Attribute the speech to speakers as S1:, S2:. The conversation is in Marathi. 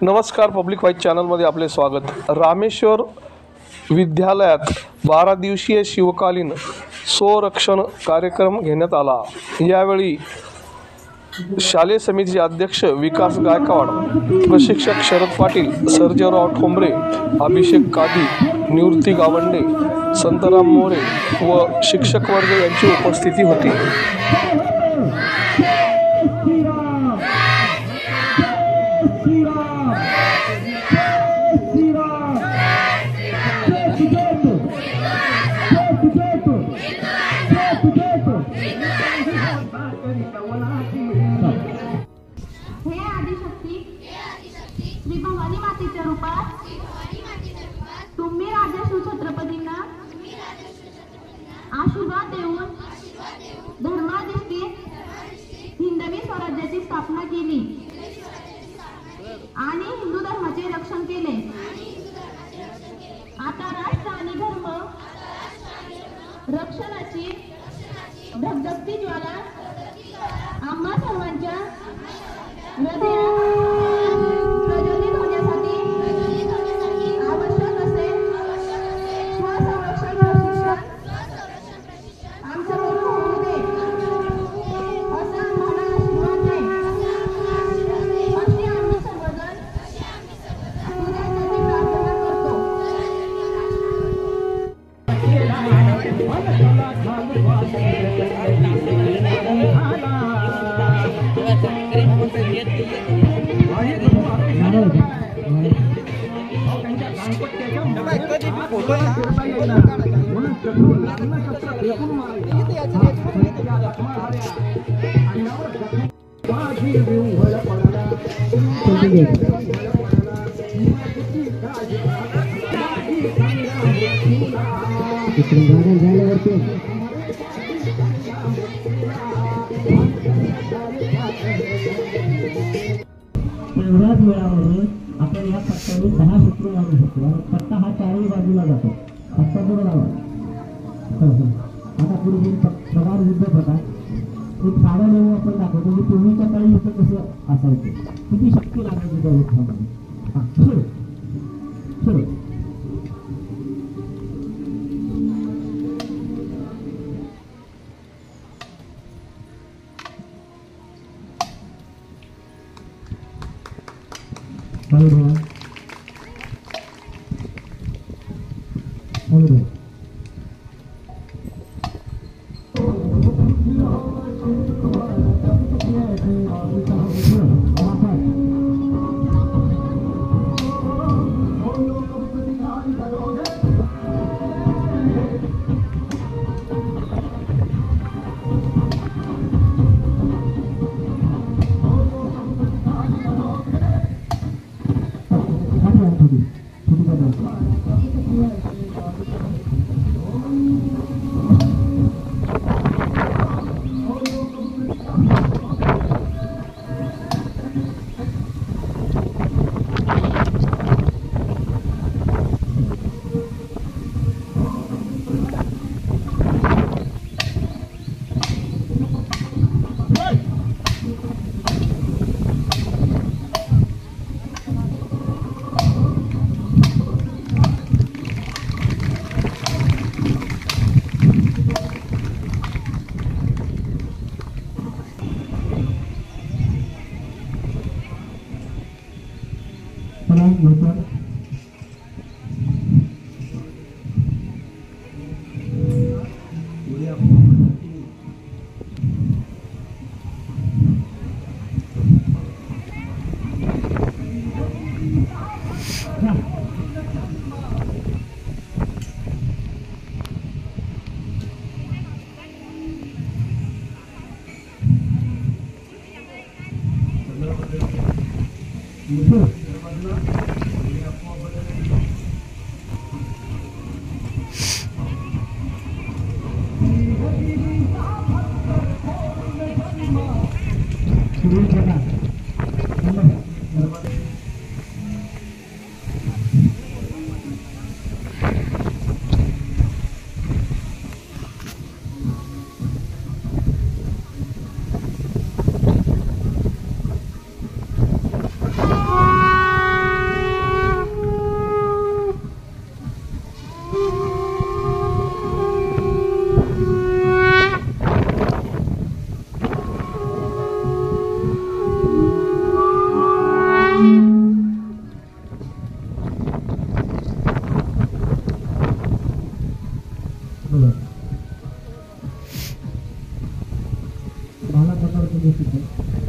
S1: नमस्कार, पब्लिक व्हॉइस चॅनलमध्ये आपले स्वागत। रामेश्वर विद्यालयात 12 दिवसीय शिवकालीन स्वरक्षण कार्यक्रम घेण्यात आला। यावेळी शालेय समितीचे अध्यक्ष विकास गायकवाड, प्रशिक्षक शरद पाटील, सर्जेराव ठोंबरे, अभिषेक कादी, निवृत्ती गावंडे, संतराम मोरे व शिक्षक वर्ग यांची उपस्थिती होती।
S2: हे आदिशक्ती श्री भवानी मातेच्या रूपात तुम्ही राजा शिवछत्रपतींना आशीर्वाद देऊन धर्माधिष्ठित हिंदवी स्वराज्याची स्थापना केली आणि हिंदू धर्माचे रक्षण केले। आता राष्ट्र आणि धर्म रक्षणाची धगधगती ज्वाला आम्हा सर्वांच्या हृदयात प्रज्वलित होण्यासाठी आवश्यक असे स्वसंरक्षण प्रशिक्षण आमच्याकडून होऊ दे, असा आम्हाला आशीर्वाद दे, अशी आम्ही सर्वजण तुझ्यासाठी प्रार्थना करतो।
S3: एवढ्याच वेळामध्ये आपण या पट्ट्यावर 10 सूत्र लावू शकतो आणि पट्टा हा चारही बाजूला जातो। पट्टा पुढे लावा। आता पुढे प्रकार युद्ध प्रकार एक साधा नेऊ आपण दाखवतो की पूर्वीच्या काळी युद्ध कसं असायचं, किती शक्ती लागायची त्या युद्धामध्ये। सुरू सुरू महत्वाच्या गोष्टी आहेत.